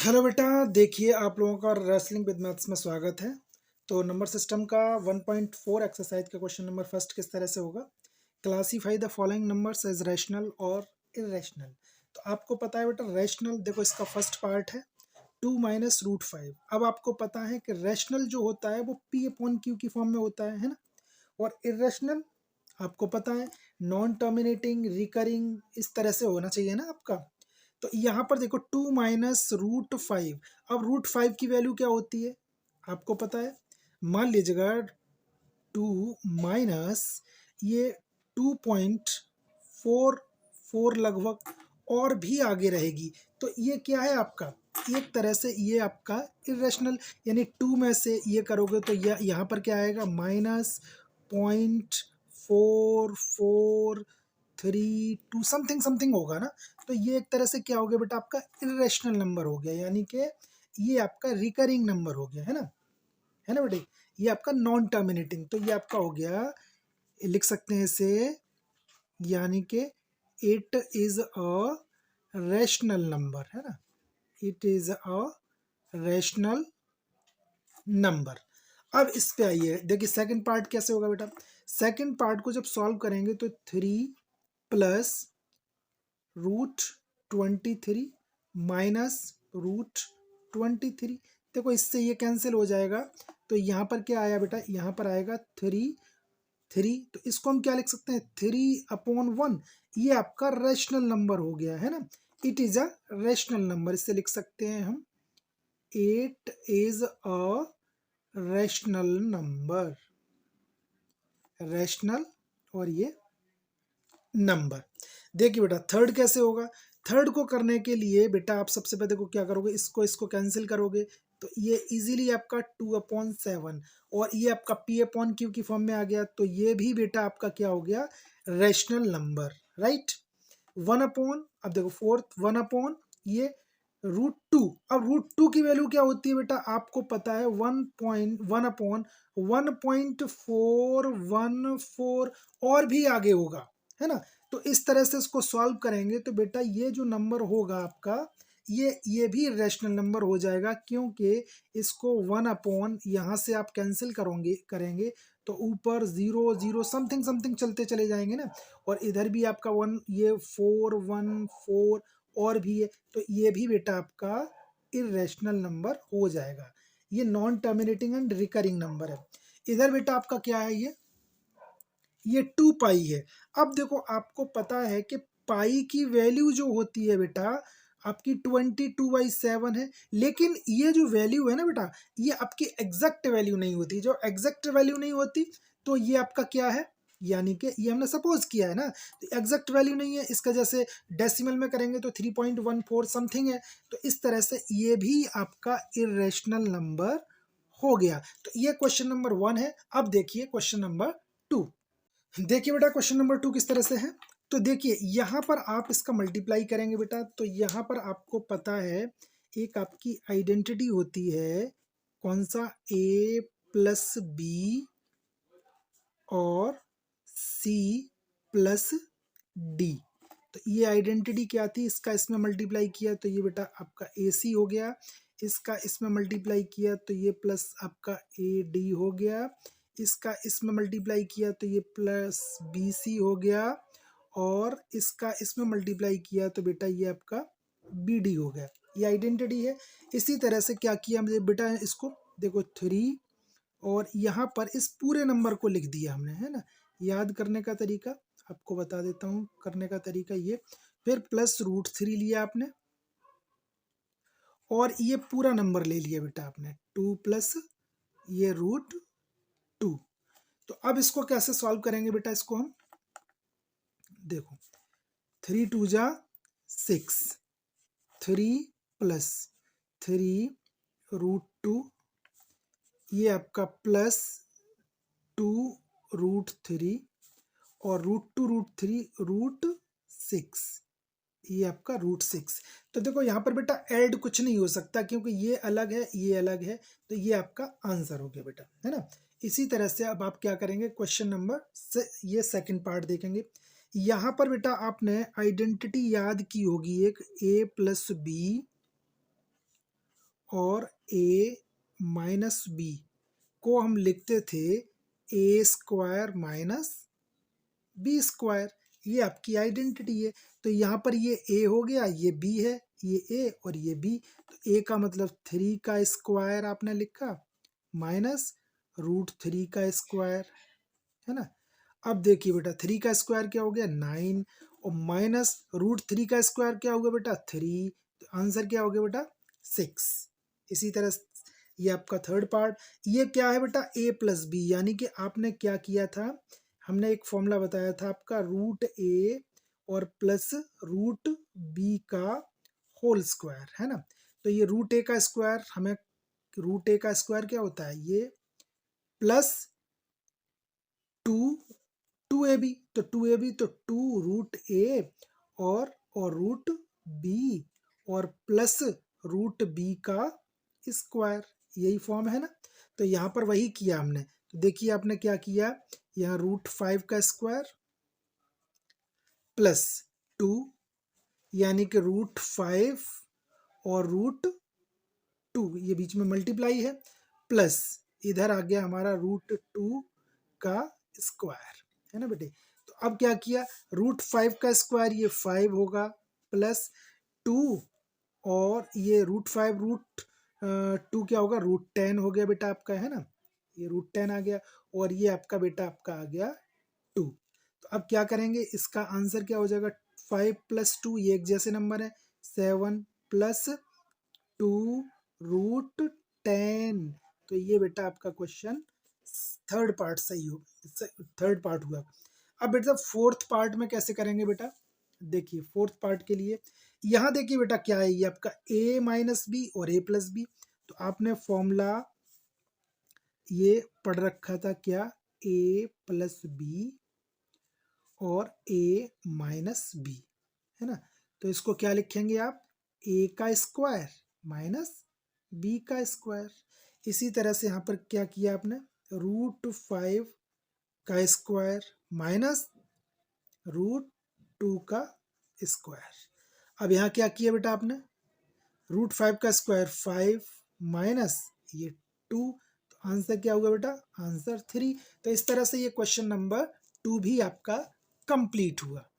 Hello बेटा। देखिए, आप लोगों का रेसलिंग विद मैथ्स में स्वागत है। तो नंबर सिस्टम का 1.4 एक्सरसाइज का क्वेश्चन नंबर फर्स्ट किस तरह से होगा। Classify the following numbers as rational और इरेशनल। तो आपको पता है बेटा, रैशनल देखो इसका फर्स्ट पार्ट है 2 माइनस रूट 5। अब आपको पता है कि रैशनल जो होता है वो पी अपॉन क्यू की फॉर्म में होता है ना। और इरेशनल आपको पता है नॉन टर्मिनेटिंग रिकरिंग इस तरह से होना चाहिए ना आपका। तो यहाँ पर देखो 2 माइनस रूट 5। अब रूट 5 की वैल्यू क्या होती है आपको पता है। मान लीजिएगा 2 माइनस ये 2.44 लगभग और भी आगे रहेगी। तो ये क्या है आपका, एक तरह से ये आपका इरेशनल, यानी 2 में से ये करोगे तो यहाँ पर क्या आएगा, -0.4432 समथिंग समथिंग होगा ना। तो ये एक तरह से क्या हो गया बेटा, आपका इरेशनल नंबर हो गया, यानी कि ये आपका रिकरिंग नंबर हो गया है ना बेटे। ये आपका नॉन टर्मिनेटिंग, तो ये आपका हो गया, लिख सकते हैं इसे, यानी कि it is a rational number, है ना। It is a rational number. अब इस पे आइए, देखिए सेकंड पार्ट कैसे होगा बेटा। सेकंड पार्ट को जब सॉल्व करेंगे तो 3 + √23 माइनस √23। देखो इससे ये कैंसिल हो जाएगा। तो यहाँ पर क्या आया बेटा, यहाँ पर आएगा 3। तो इसको हम क्या लिख सकते हैं, 3/1। ये आपका रैशनल नंबर हो गया है ना। It is a rational number, इससे लिख सकते हैं हम, it is a rational number. Rational और ये नंबर। देखिए बेटा थर्ड कैसे होगा। थर्ड को करने के लिए बेटा आप सबसे पहले देखो क्या करोगे, इसको इसको कैंसिल करोगे तो ये इजीली आपका 2/7 और ये आपका p/q की फॉर्म में आ गया। तो ये भी बेटा आपका क्या हो गया, रैशनल नंबर, राइट। 1/, अब देखो फोर्थ 1/ ये √2। अब √2 की वैल्यू क्या होती है बेटा, आपको पता है 1.1/1.414 और भी आगे होगा, है ना। तो इस तरह से इसको सॉल्व करेंगे तो बेटा ये जो नंबर होगा आपका, ये भी रैशनल नंबर हो जाएगा, क्योंकि इसको 1/ यहाँ से आप कैंसिल करेंगे तो ऊपर 0 0 समथिंग समथिंग चलते चले जाएंगे ना। और इधर भी आपका 1, ये 414 और भी है, तो ये भी बेटा आपका इरेशनल नंबर हो जाएगा। ये non terminating and recurring number है। इधर बेटा आपका क्या है, ये 2 पाई है। अब देखो आपको पता है कि पाई की वैल्यू जो होती है बेटा आपकी 22/7 है। लेकिन ये जो वैल्यू है ना बेटा, ये आपकी एग्जैक्ट वैल्यू नहीं होती। जो एग्जैक्ट वैल्यू नहीं होती तो ये आपका क्या है, यानी कि ये हमने सपोज किया है ना, तो एग्जैक्ट वैल्यू नहीं है इसका। जैसे डेसिमल में करेंगे तो 3.14 समथिंग है। तो इस तरह से ये भी आपका इरेशनल नंबर हो गया। तो ये क्वेश्चन नंबर 1 है। अब देखिए क्वेश्चन नंबर 2। देखिए बेटा क्वेश्चन नंबर 2 किस तरह से है। तो देखिए यहाँ पर आप इसका मल्टीप्लाई करेंगे बेटा, तो यहाँ पर आपको पता है एक आपकी आइडेंटिटी होती है, कौन सा, a+b और c+d। तो ये आइडेंटिटी क्या थी, इसका इसमें मल्टीप्लाई किया तो ये बेटा आपका ac हो गया। इसका इसमें मल्टीप्लाई किया तो ये प्लस आपका ad हो गया। इसका इसमें मल्टीप्लाई किया तो ये प्लस bc हो गया। और इसका इसमें मल्टीप्लाई किया तो बेटा ये आपका bd हो गया। ये आइडेंटिटी है। इसी तरह से क्या किया हमने बेटा, इसको देखो 3 और यहाँ पर इस पूरे नंबर को लिख दिया हमने, है ना। याद करने का तरीका आपको बता देता हूँ, करने का तरीका ये, फिर +√3 लिया आपने और ये पूरा नंबर ले लिया बेटा आपने 2 प्लस ये √2। तो अब इसको कैसे सॉल्व करेंगे बेटा, इसको हम देखो 3 × 2 = 6, 3 + 3 √2, ये आपका +2 √3 और √2 √3 √6, ये आपका √6। तो देखो यहाँ पर बेटा ऐड कुछ नहीं हो सकता, क्योंकि ये अलग है ये अलग है। तो ये आपका आंसर हो गया बेटा, है ना। इसी तरह से अब आप क्या करेंगे, क्वेश्चन नंबर से ये सेकंड पार्ट देखेंगे। यहाँ पर बेटा आपने आइडेंटिटी याद की होगी एक a+b और a माइनस बी को हम लिखते थे ए स्क्वायर माइनस बी स्क्वायर। ये आपकी आइडेंटिटी है। तो यहाँ पर ये a हो गया, ये b है, ये a और ये b। तो a का मतलब 3 का स्क्वायर आपने लिखा माइनस √3 का स्क्वायर, है ना। अब देखिए बेटा 3 का स्क्वायर क्या हो गया 9 और माइनस √3 का स्क्वायर क्या हो गया बेटा 3। तो आंसर क्या हो गया बेटा 6। इसी तरह ये आपका थर्ड पार्ट। ये क्या है बेटा a प्लस बी, यानी कि आपने क्या किया था, हमने एक फॉर्मूला बताया था आपका √a और प्लस √b का होल स्क्वायर, है ना। तो ये √a का स्क्वायर, हमें √a का स्क्वायर क्या होता है ये प्लस 2ab, तो 2ab तो 2√a और √b और प्लस √b का स्क्वायर, यही फॉर्म है ना। तो यहाँ पर वही किया हमने। तो देखिए आपने क्या किया, यहाँ √5 का स्क्वायर प्लस 2 यानी कि √5 और √2, ये बीच में मल्टीप्लाई है, प्लस इधर आ गया हमारा √2 का स्क्वायर, है ना बेटे। तो अब क्या किया, √5 का स्क्वायर ये 5 होगा प्लस 2 और ये √5 √2 क्या होगा √10 हो गया बेटा आपका, है ना। ये √10 आ गया और ये आपका बेटा आपका आ गया 2। तो अब क्या करेंगे, इसका आंसर क्या हो जाएगा 5 प्लस 2, ये एक जैसे नंबर है, 7 प्लस 2√10। तो ये बेटा आपका क्वेश्चन थर्ड पार्ट सही हो, थर्ड पार्ट हुआ। अब बेटा फोर्थ पार्ट में कैसे करेंगे बेटा, देखिए फोर्थ पार्ट के लिए यहाँ देखिए बेटा क्या है, ये आपका a माइनस बी और a प्लस बी। तो आपने फॉर्मूला ये पढ़ रखा था क्या, a प्लस बी और a माइनस बी, है ना। तो इसको क्या लिखेंगे आप, a का स्क्वायर माइनस b का स्क्वायर। इसी तरह से यहाँ पर क्या किया आपने, √5 का स्क्वायर माइनस √2 का स्क्वायर। अब यहाँ क्या किया बेटा आपने, √5 का स्क्वायर 5 माइनस ये 2। तो आंसर क्या होगा बेटा, आंसर 3। तो इस तरह से ये क्वेश्चन नंबर 2 भी आपका कंप्लीट हुआ।